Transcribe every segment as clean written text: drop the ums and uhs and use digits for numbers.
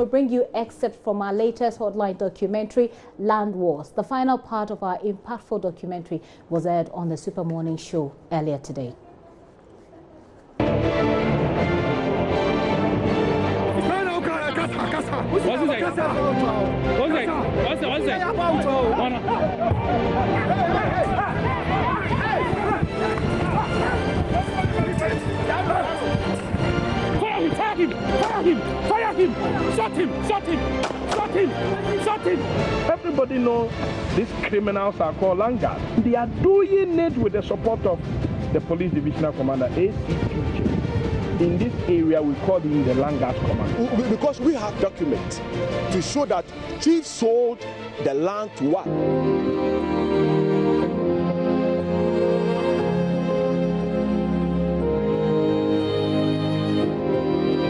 bring you excerpts from our latest hotline documentary, Land Wars. The final part of our impactful documentary was aired on the Super Morning Show earlier today. Fire him! Shot him! Everybody knows these criminals are called Langas. They are doing it with the support of the Police Divisional Commander, ACPJ. In this area, we call him the Langas Commander. Because we have documents to show that Chief sold the land to us.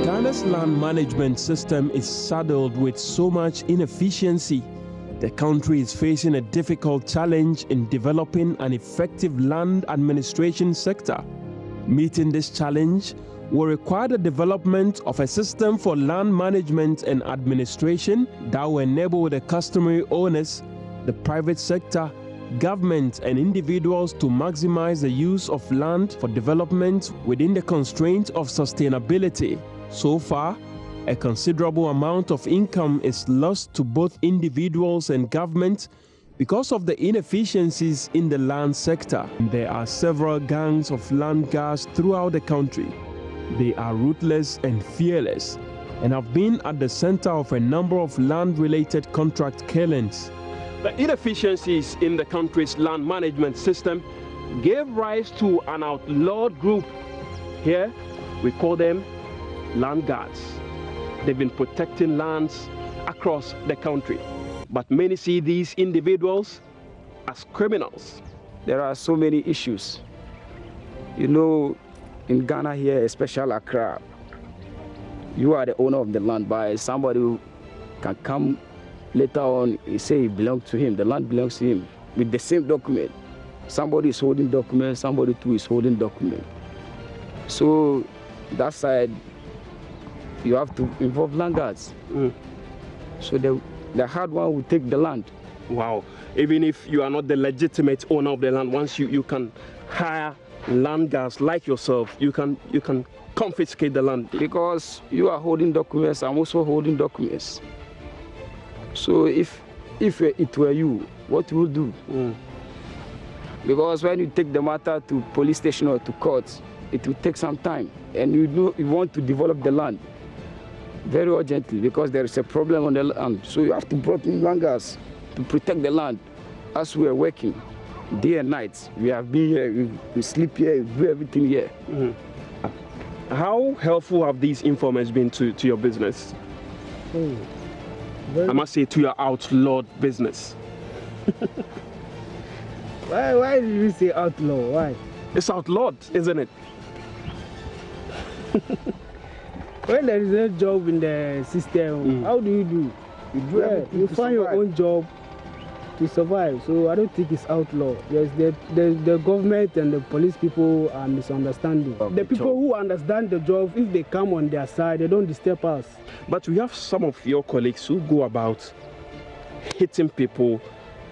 Ghana's land management system is saddled with so much inefficiency. The country is facing a difficult challenge in developing an effective land administration sector. Meeting this challenge will require the development of a system for land management and administration that will enable the customary owners, the private sector, government and individuals to maximize the use of land for development within the constraints of sustainability. So far, a considerable amount of income is lost to both individuals and government because of the inefficiencies in the land sector. There are several gangs of land guards throughout the country. They are ruthless and fearless and have been at the center of a number of land-related contract killings. The inefficiencies in the country's land management system gave rise to an outlawed group. Here, we call them land guards. They've been protecting lands across the country, but many see these individuals as criminals. There are so many issues. You know, in Ghana here, especially Accra, you are the owner of the land, but somebody who can come later on, he say it belongs to him, the land belongs to him, with the same document. Somebody is holding document, somebody too is holding document. So that side, you have to involve land guards. So the hard one will take the land. Wow. Even if you are not the legitimate owner of the land, once you can hire land guards like yourself, you can confiscate the land. Because you are holding documents, I'm also holding documents. So if it were you, what you would do? Because when you take the matter to police station or to court, it will take some time, and you want to develop the land very urgently because there is a problem on the land. So you have to bring in land guards to protect the land as we are working day and night. We have been here, we sleep here, we do everything here. How helpful have these informants been to your business? I must say, to your outlawed business. Why did you say outlaw? Why? It's outlawed, isn't it? When there is no job in the system, how do? You find your own job to survive. So I don't think it's outlaw. Yes, the government and the police people are misunderstanding. The people who understand the job, if they come on their side, they don't disturb us. But we have some of your colleagues who go about hitting people,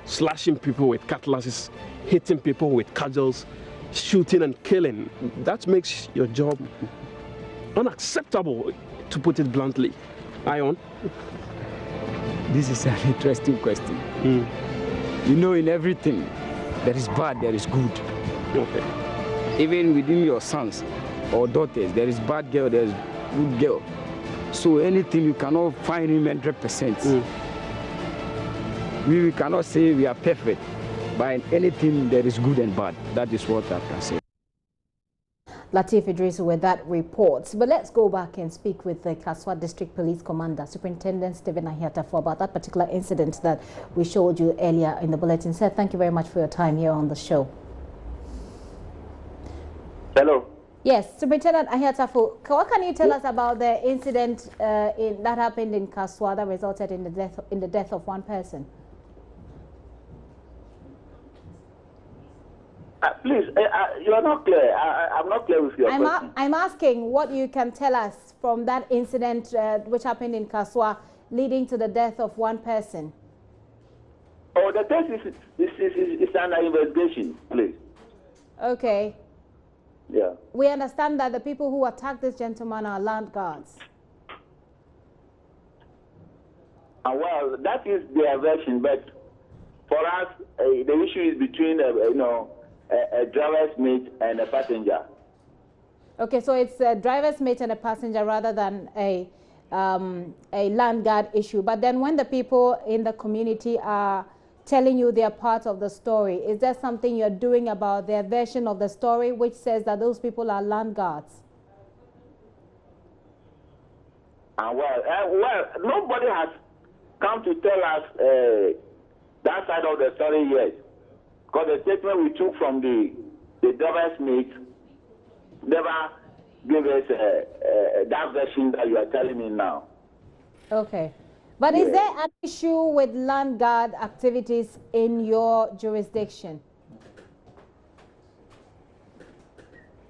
slashing people with cutlasses, hitting people with cudgels, shooting and killing. That makes your job unacceptable, to put it bluntly. Ion? This is an interesting question. You know, in everything, there is bad, there is good. Okay. Even within your sons or daughters, there is bad girl, there is good girl. So anything you cannot find him 100%. We cannot say we are perfect, but in anything there is good and bad. That is what I can say. Latif Idris with that report. But let's go back and speak with the Kasoa District Police Commander, Superintendent Stephen Ahiatafo, about that particular incident that we showed you earlier in the bulletin. Sir, thank you very much for your time here on the show. Hello. Yes, Superintendent Ahiatafo, what can you tell us about the incident that happened in Kasoa that resulted in the death of one person? Please, you are not clear. I'm not clear with your question. I'm asking what you can tell us from that incident which happened in Kasoa leading to the death of one person? Oh, the case is under investigation, please. Okay. Yeah. We understand that the people who attacked this gentleman are land guards. Well, that is their version, but for us, the issue is between, a driver's mate and a passenger. Okay, so it's a driver's mate and a passenger rather than a land guard issue. But then when the people in the community are telling you they are part of the story, is there something you're doing about their version of the story which says that those people are land guards? Well, nobody has come to tell us that side of the story yet. Because the statement we took from the driver's mate never gave us that version that you are telling me now. Okay. But is there an issue with land guard activities in your jurisdiction?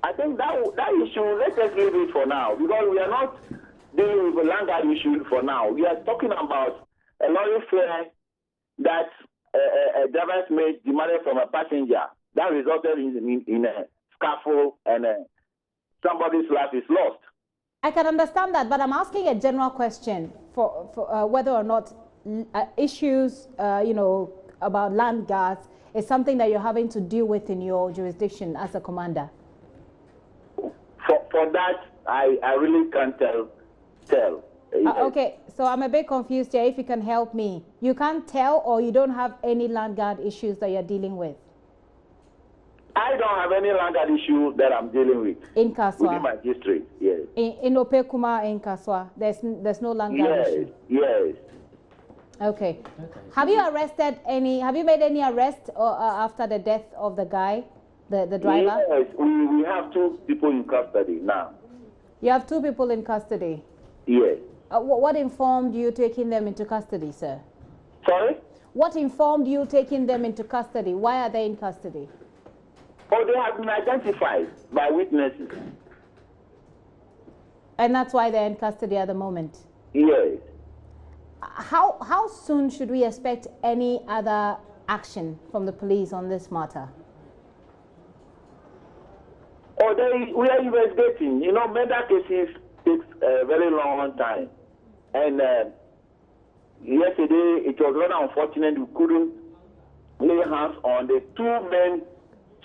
I think that issue, let's just leave it for now, because we are not dealing with the land guard issue for now. We are talking about a lorry fare that a driver's mate demanded from a passenger that resulted in a scuffle and somebody's life is lost. I can understand that, but I'm asking a general question for whether or not issues, about land guards is something that you're having to deal with in your jurisdiction as a commander. For that, I really can't tell. Okay, so I'm a bit confused here. If you can help me, you can't tell, or you don't have any land guard issues that you're dealing with? I don't have any land guard issue that I'm dealing with. In Kasoa? Within my district, yes. In Opekuma, in Kasoa, there's no land guard issue? Yes. Okay. Have you made any arrests after the death of the guy, the driver? Yes, we have 2 people in custody now. You have 2 people in custody? Yes. What informed you taking them into custody, sir? Sorry? What informed you taking them into custody? Why are they in custody? Oh, they have been identified by witnesses. And that's why they're in custody at the moment? Yes. How soon should we expect any other action from the police on this matter? Oh, we are investigating. Murder cases takes a very long time. And yesterday, it was rather unfortunate we couldn't lay hands on the 2 men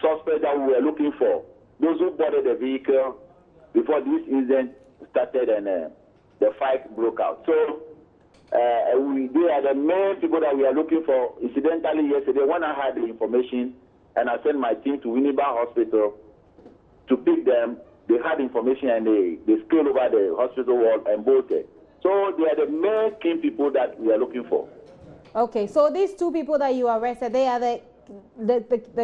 suspects that we were looking for. Those who boarded the vehicle before this incident started and the fight broke out. So they are the main people that we are looking for. Incidentally, yesterday, when I had the information and I sent my team to Winneba Hospital to pick them, they had information and they scaled over the hospital wall and bolted. So they are the main key people that we are looking for. Okay, so these 2 people that you arrested, they are the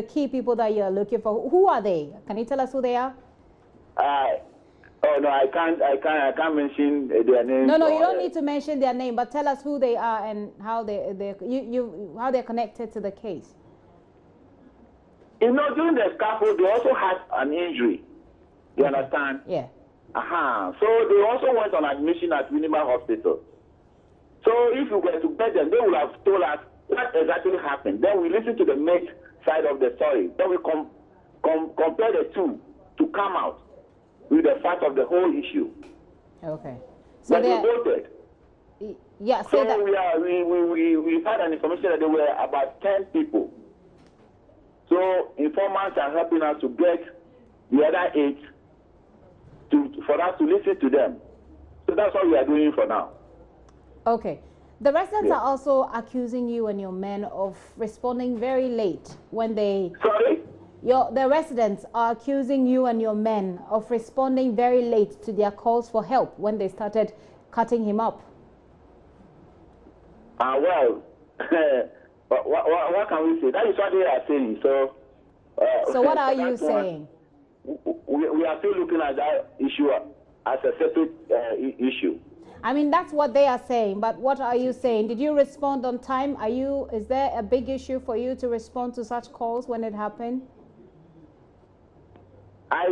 key people that you're looking for. Who are they? Can you tell us who they are? Oh no, I can't mention their names. No, you don't need to mention their name, but tell us who they are and how they're connected to the case. During the scaffold, they also had an injury. You understand? Yeah. So they also went on admission at Winneba Hospital. So if you were to bet them, they would have told us what exactly happened. Then we listen to the mate side of the story. Then we compare the 2 to come out with the fact of the whole issue. Okay. So but they voted. Yeah. So we had an information that there were about 10 people. So informants are helping us to get the other 8 for us to listen to them. So that's what we are doing for now. Okay. The residents are also accusing you and your men of responding very late when they... Sorry? The residents are accusing you and your men of responding very late to their calls for help when they started cutting him up. Well, what can we say? That is what they are saying. So what are you saying? We are still looking at that issue as a separate issue. I mean, that's what they are saying, but what are you saying? Did you respond on time? Is there a big issue for you to respond to such calls when it happened? I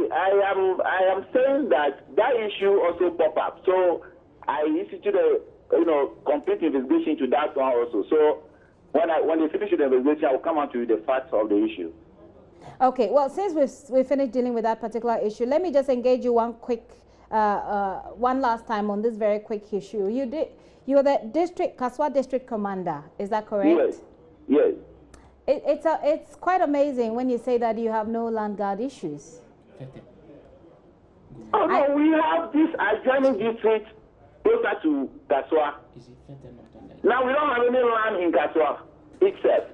am saying that issue also pop up. So I instituted complete investigation into that one also. So when they finish the investigation, I will come out to the facts of the issue. Okay, well, since we've finished dealing with that particular issue, let me just engage you one last time on this very quick issue. You're the Kasoa district commander, is that correct? Yes. It's quite amazing when you say that you have no land guard issues. Oh no, we have this adjoining district closer to Kasoa. Now we don't have any land in Kasoa itself.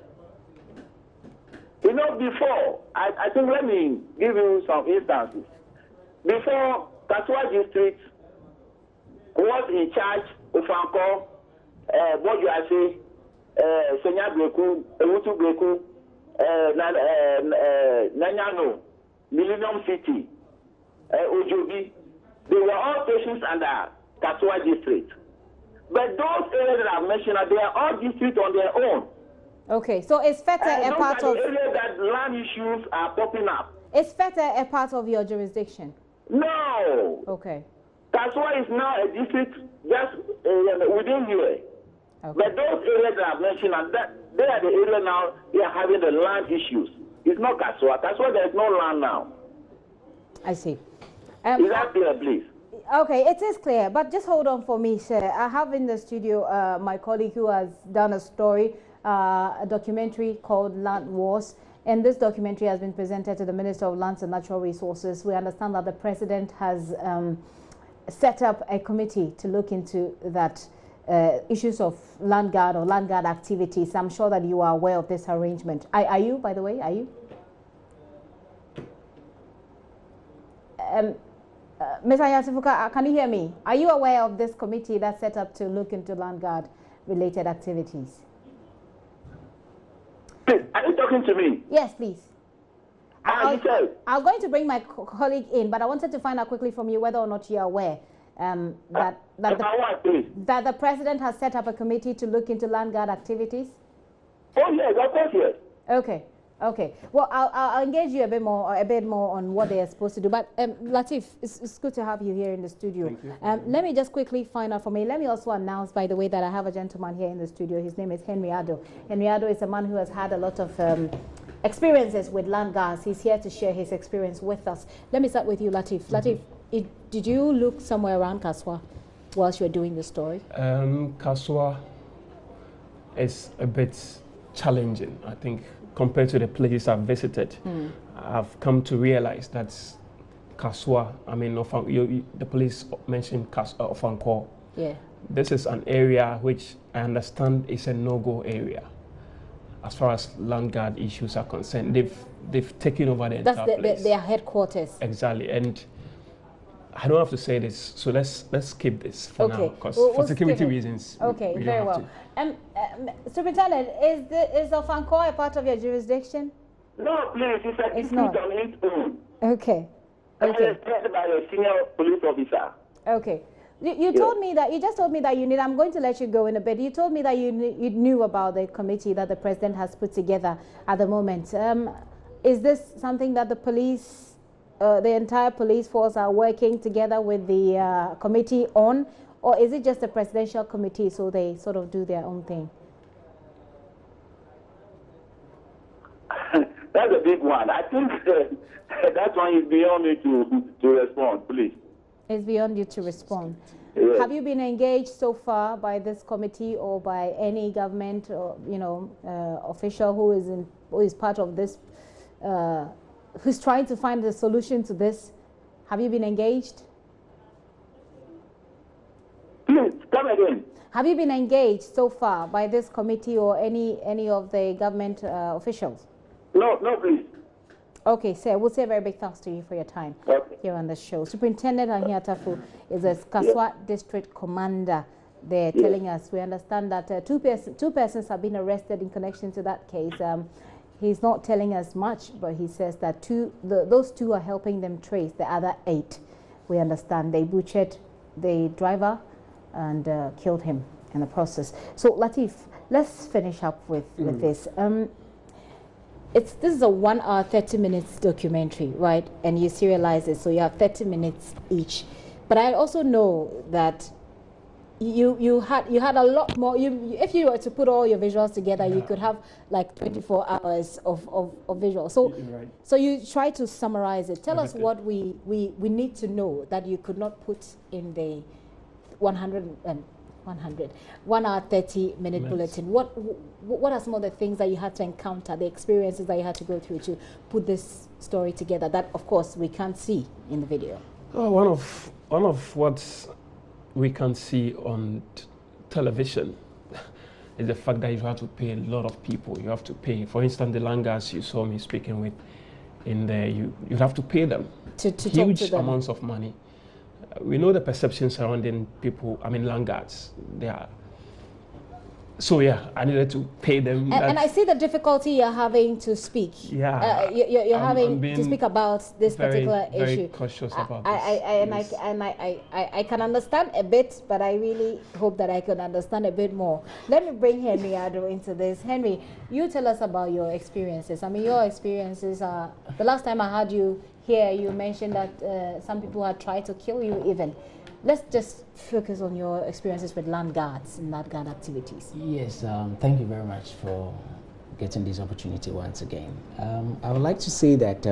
Before, I think let me give you some instances. Before, Kasoa district was in charge of Anko, Bojuase, Senya Greku, Ewutu Greku, Nanyano, Millennium City, Ojobi. They were all stations under Kasoa district. But those areas that I've mentioned, they are all districts on their own. Okay, so is Fete a part of... areas that land issues are popping up. Is Fete a part of your jurisdiction? No. Okay. Kasoa is now a district just within here. Okay. But those areas that I've mentioned, they are the areas now they are having the land issues. It's not Kasoa. Kasoa, there is no land now. I see. Is that clear, please? Okay, it is clear, but just hold on for me, sir. I have in the studio my colleague who has done a story, a documentary called Land Wars, and this documentary has been presented to the Minister of Lands and Natural Resources. We understand that the President has set up a committee to look into that issues of land guard or land guard activities. I'm sure that you are aware of this arrangement. Are you, by the way, are you? Ms. Ayasifuka, can you hear me? Are you aware of this committee that's set up to look into land guard related activities? Are you talking to me? Yes, please. I'm going to bring my colleague in, but I wanted to find out quickly from you whether or not you're aware that the President has set up a committee to look into land guard activities. Oh yes, of course, yes. Okay. Okay. Well, I'll engage you a bit more on what they are supposed to do. But Latif, it's good to have you here in the studio. Thank you. Let me just quickly find out for me. Let me also announce, by the way, that I have a gentleman here in the studio. His name is Henry Addo. Henry Addo is a man who has had a lot of experiences with land guards. He's here to share his experience with us. Let me start with you, Latif. Latif, did you look somewhere around Kasoa whilst you were doing the story? Kasoa is a bit challenging, I think, compared to the places I've visited. I've come to realize that Kasoa, I mean, the police mentioned Ofanko. Yeah. This is an area which I understand is a no-go area as far as land guard issues are concerned. They've taken over the entire place. That's their headquarters. Exactly, and I don't have to say this, so let's skip this for now, because for security reasons. Okay, very well. Superintendent, is Ofanko a part of your jurisdiction? No, please, it's a district on its own. Okay. Okay. It's headed by a senior police officer. Okay. You told me that, you just told me that you need, I'm going to let you go in a bit. You told me that you knew about the committee that the President has put together at the moment. Is this something that the police, the entire police force are working together with the committee on, or is it just a presidential committee so they sort of do their own thing? That's a big one. I think that one is beyond me to respond, please. It's beyond you to respond. Yes. Have you been engaged so far by this committee or by any government or official who is part of this, who's trying to find the solution to this? Have you been engaged? Please come again. Have you been engaged so far by this committee or any of the government officials? No, please. Okay, sir, we'll say a very big thanks to you for your time here on the show. Superintendent Ahiatafu is a Kasoa District Commander. They're telling us, we understand that two persons have been arrested in connection to that case. He's not telling us much, but he says that those two are helping them trace the other 8. We understand they butchered the driver and killed him in the process. So, Latif, let's finish up with this. This is a 1 hour, 30 minutes documentary, right? And you serialize it, so you have 30 minutes each. But I also know that you had a lot more. If you were to put all your visuals together, you could have like 24 hours of visuals. So right. So you try to summarize it. Tell us what we need to know that you could not put in the 1 hour 30-minute bulletin. What are some of the things that you had to encounter, the experiences that you had to go through to put this story together that of course we can't see in the video? Oh, one of what we can see on television is the fact that you have to pay a lot of people. You have to pay, for instance, the Langas you saw me speaking with in there, you have to pay them to huge talk to them. amounts of money. We know the perception surrounding people, I mean Langas, they are. So yeah, I needed to pay them. And I see the difficulty you're having to speak. Yeah, you're having to speak about this particular very issue. Cautious about this. I can understand a bit, but I really hope that I can understand a bit more. Let me bring Henry Ado into this. Henry, you tell us about your experiences. I mean, your experiences are. The last time I heard you here, you mentioned that some people had tried to kill you even. Let's just focus on your experiences with land guards and land guard activities. Yes, thank you very much for getting this opportunity once again. I would like to say that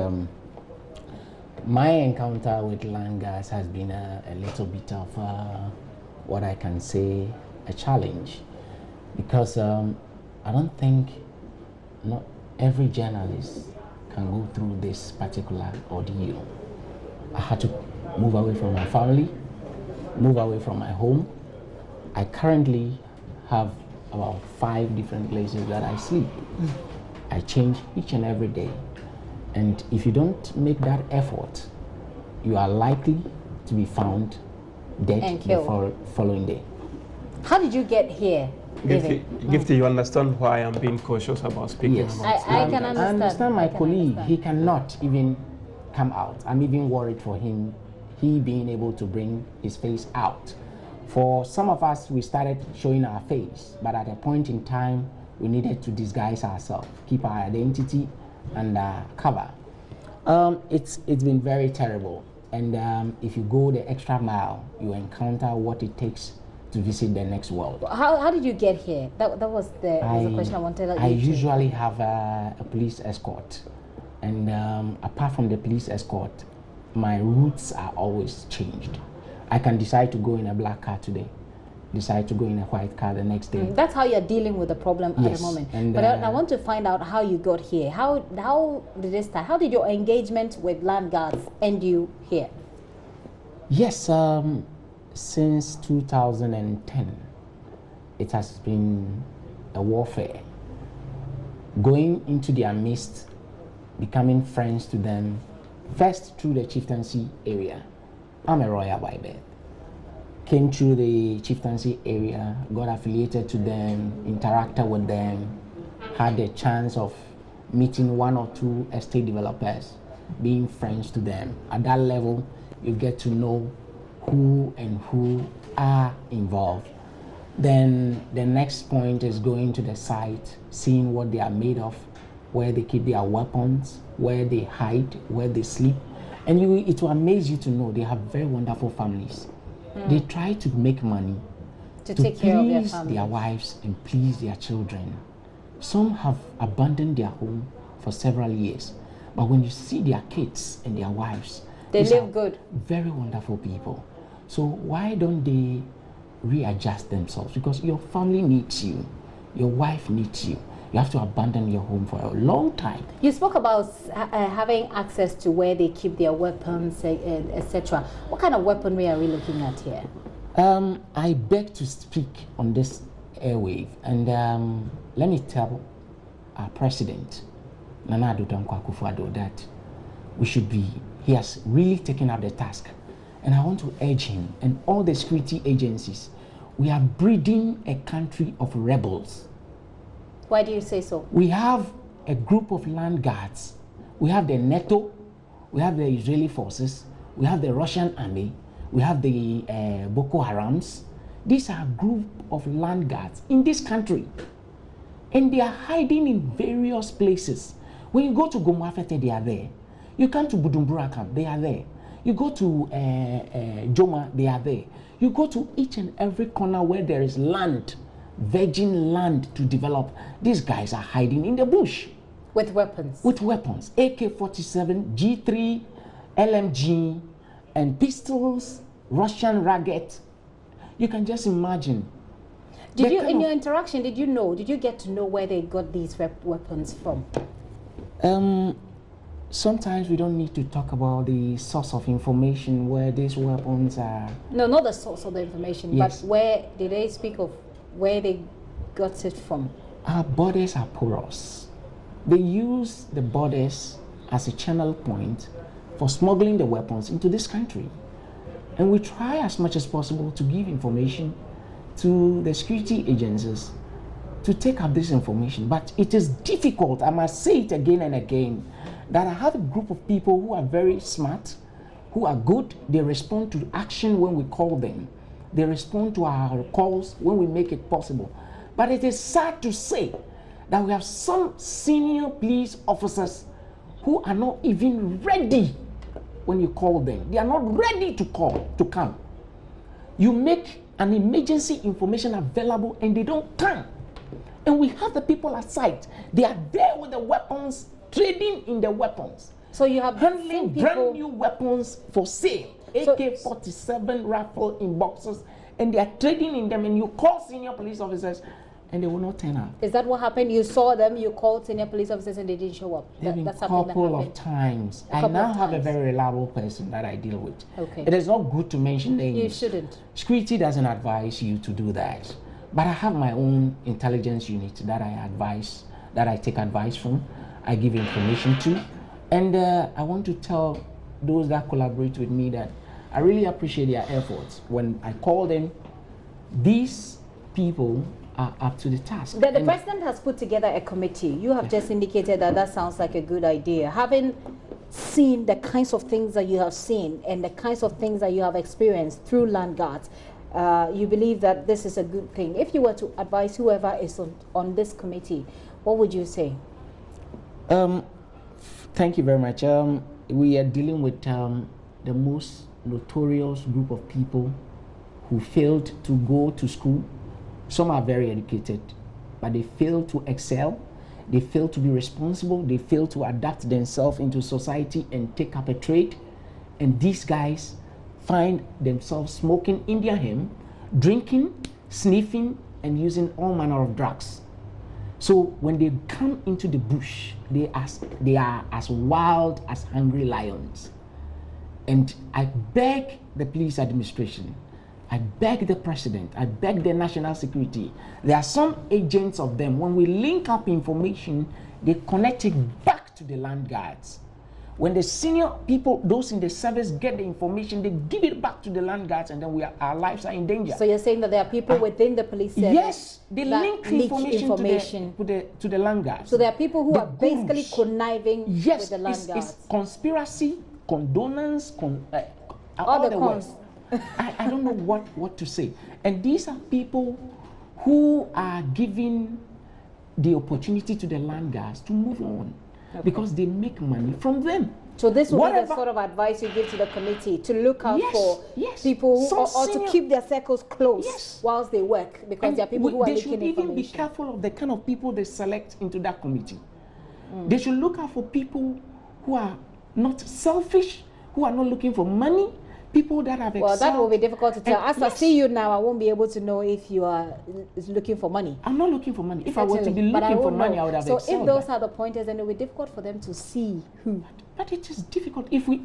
my encounter with land guards has been a little bit of what I can say a challenge, because I don't think not every journalist can go through this particular ordeal. I had to move away from my family, move away from my home. I currently have about 5 different places that I sleep. I change each and every day. And if you don't make that effort, you are likely to be found dead the following day. How did you get here? Gifty, you understand why I'm being cautious about speaking? Yes, about I can understand. I understand my colleague. He cannot even come out. I'm even worried for him, he being able to bring his face out. For some of us, we started showing our face, but at a point in time, we needed to disguise ourselves, keep our identity under cover. It's been very terrible. And if you go the extra mile, you encounter what it takes to visit the next world. How did you get here? That was the question I wanted to. I usually have a police escort, and apart from the police escort, my routes are always changed. I can decide to go in a black car today, decide to go in a white car the next day. That's how you're dealing with the problem at the moment. And, but I want to find out how you got here. How did it start? How did your engagement with land guards end you here? Yes, since 2010, it has been a warfare. Going into their midst, becoming friends to them, first through the chieftaincy area. I'm a royal by birth. Came through the chieftaincy area, got affiliated to them, interacted with them, had the chance of meeting 1 or 2 estate developers, being friends to them. At that level, you get to know who and who are involved. Then the next point is going to the site, seeing what they are made of, where they keep their weapons, where they hide, where they sleep. And it will amaze you to know they have very wonderful families. They try to make money to take care of their please their wives and please their children. Some have abandoned their home for several years, but when you see their kids and their wives, they live good. Very wonderful people. So why don't they readjust themselves? Because your family needs you, your wife needs you. You have to abandon your home for a long time. You spoke about having access to where they keep their weapons, etc. What kind of weaponry are we looking at here? I beg to speak on this airwave, and let me tell our president, Nana Addo Dankwa Akufo-Addo, that he has really taken up the task. And I want to urge him and all the security agencies, we are breeding a country of rebels. Why do you say so? We have a group of land guards. We have the NATO, we have the Israeli forces, we have the Russian army, we have the Boko Harams. These are a group of land guards in this country. And they are hiding in various places. When you go to Gomafete, they are there. You come to Bujumbura camp, they are there. You go to Joma, they are there. You go to each and every corner where there is land, virgin land to develop. These guys are hiding in the bush. With weapons? With weapons. AK-47, G3, LMG, and pistols, Russian Raget. You can just imagine. Did you, in your interaction, did you get to know where they got these weapons from? Sometimes we don't need to talk about the source of information where these weapons are. No, not the source of the information, yes. But where did they speak of where they got it from? Our borders are porous. They use the borders as a channel point for smuggling the weapons into this country. And we try as much as possible to give information to the security agencies to take up this information. But it is difficult, I must say it again and again, that I have a group of people who are very smart, who are good. They respond to action when we call them. They respond to our calls when we make it possible. But it is sad to say that we have some senior police officers who are not even ready when you call them. They are not ready to come. You make an emergency information available and they don't come. And we have the people aside. They are there with the weapons, trading in the weapons. So you have handling brand new weapons for sale. AK-47 rifle in boxes, and they are trading in them, and you call senior police officers and they will not turn up. Is that what happened? You saw them, you called senior police officers and they didn't show up? That's a couple of times. I now have a very reliable person that I deal with. Okay. It is not good to mention names. You shouldn't. Security doesn't advise you to do that. But I have my own intelligence unit that I take advice from, I give information to. And I want to tell those that collaborate with me that I really appreciate their efforts. When I call them, these people are up to the task. The president has put together a committee. You have just indicated that sounds like a good idea. Having seen the kinds of things that you have seen and the kinds of things that you have experienced through land guards, you believe that this is a good thing. If you were to advise whoever is on this committee, what would you say? Thank you very much. We are dealing with the most notorious group of people who failed to go to school. Some are very educated, but they fail to excel. They fail to be responsible. They fail to adapt themselves into society and take up a trade. And these guys find themselves smoking Indian hemp, drinking, sniffing, and using all manner of drugs. So when they come into the bush, they are as wild as hungry lions. And I beg the police administration, I beg the president, I beg the national security. There are some agents of them, when we link up information, they connect it back to the land guards. When the senior people, those in the service, get the information, they give it back to the land guards, and then our lives are in danger. So you're saying that there are people within the police service? Yes, they link information to the land guards. So there are people who are basically conniving with the land guards. It's conspiracy, condonance, all the words. I don't know what to say. And these are people who are giving the opportunity to the land guards to move on. Okay. Because they make money from them. So this will be the sort of advice you give to the committee, to look out for people who, or to keep their circles close whilst they work, because there are people who are leaking information. They should even be careful of the kind of people they select into that committee. They should look out for people who are not selfish, who are not looking for money, people that have excelled. Well, that will be difficult to tell. As I see you now, I won't be able to know if you are looking for money. I'm not looking for money. If I were to be looking for money, I would have excelled. So if those are the pointers, then it will be difficult for them to see who. But it is difficult if we...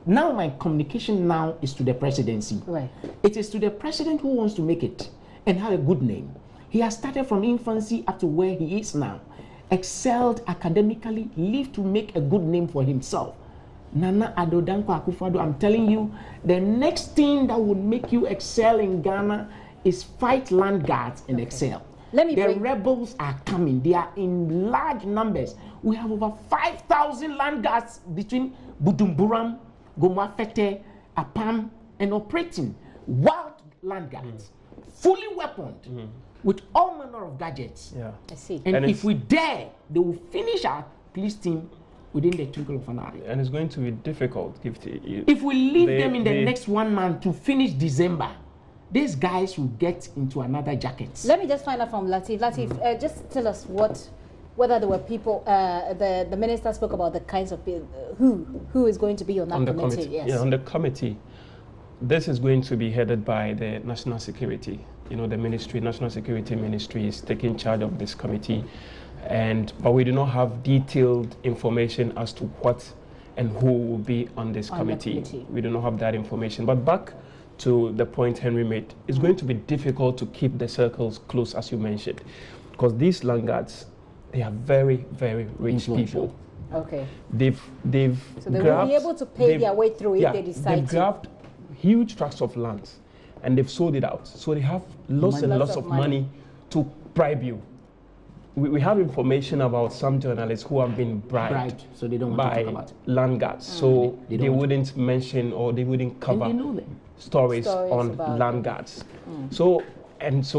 Now my communication now is to the presidency. Right. It is to the president who wants to make it and have a good name. He has started from infancy up to where he is now. Excelled academically, lived to make a good name for himself. Nana Addo Dankwa Akufo-Addo, I'm telling you, the next thing that would make you excel in Ghana is fight land guards and excel. The rebels are coming. They are in large numbers. We have over 5,000 land guards between Budumburam, Gomafete, Apam, and operating. Wild land guards, fully weaponed, with all manner of gadgets. Yeah, I see. And if we dare, they will finish our police team within the twinkle of an eye. And it's going to be difficult if we leave them in the next 1 month to finish December. these guys will get into another jacket. Let me just find out from Latif. Latif, just tell us whether there were people, the minister spoke about the kinds of people, who is going to be on that committee. Yes. Yeah, on the committee. This is going to be headed by the National Security. You know, the ministry, National Security Ministry is taking charge of this committee. But we do not have detailed information as to what and who will be on this committee. We do not have that information. But back to the point Henry made, it's going to be difficult to keep the circles close, as you mentioned, because these landguards, they are very, very rich people. Okay. So they will be able to pay their way through if they decide they've grabbed huge tracts of land and they've sold it out. So they have lots of money to bribe you. We have information about some journalists who have been bribed so they don't want to talk about it. Land guards. So they wouldn't mention or they wouldn't cover stories on land guards. So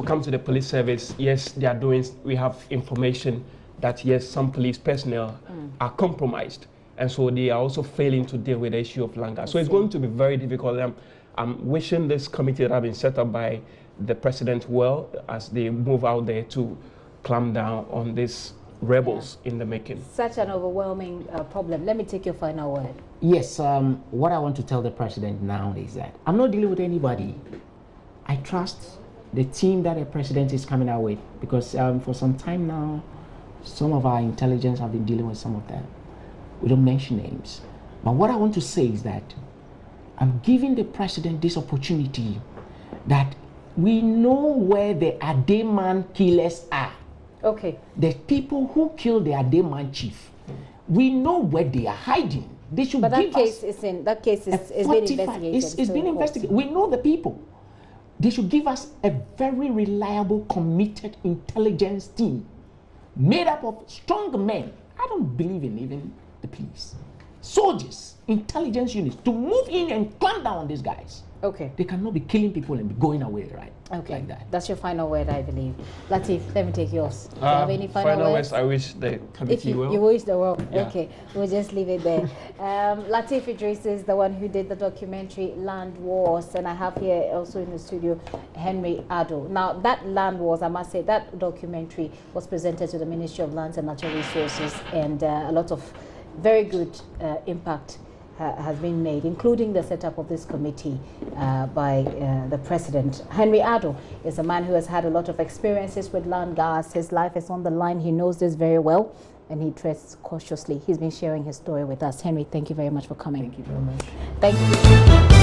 come to the police service. Yes, they are doing. We have information that yes, some police personnel are compromised, and so they are also failing to deal with the issue of land guards. So it's going to be very difficult. I'm wishing this committee that has been set up by the president well as they move out there to clamp down on these rebels in the making. Such an overwhelming problem. Let me take your final word. Yes, what I want to tell the president now is that I'm not dealing with anybody. I trust the team that the president is coming out with, because for some time now, some of our intelligence have been dealing with some of them. We don't mention names. But what I want to say is that I'm giving the president this opportunity that we know where the Ademan killers are. Okay. The people who killed the Ademan chief, we know where they are hiding. They should but give that case is in that case is being investigated. It's been investigated. We know the people. They should give us a very reliable, committed intelligence team made up of strong men. I don't believe in even the police. Soldiers, intelligence units to move in and clamp down on these guys. Okay. They cannot be killing people and be going away, right? Okay. Like that. That's your final word, I believe. Latif, let me take yours. Do you have any final words? I wish the committee well. You wish the world. Yeah. Okay. We'll just leave it there. Latif Idris is the one who did the documentary Land Wars, and I have here also in the studio Henry Addo. Now, that Land Wars, I must say, that documentary was presented to the Ministry of Lands and Natural Resources, and a lot of very good impact has been made, including the setup of this committee by the president. Henry Addo is a man who has had a lot of experiences with land guards. His life is on the line. He knows this very well, and he treads cautiously. He's been sharing his story with us. Henry, thank you very much for coming. Thank you very much. Thank you.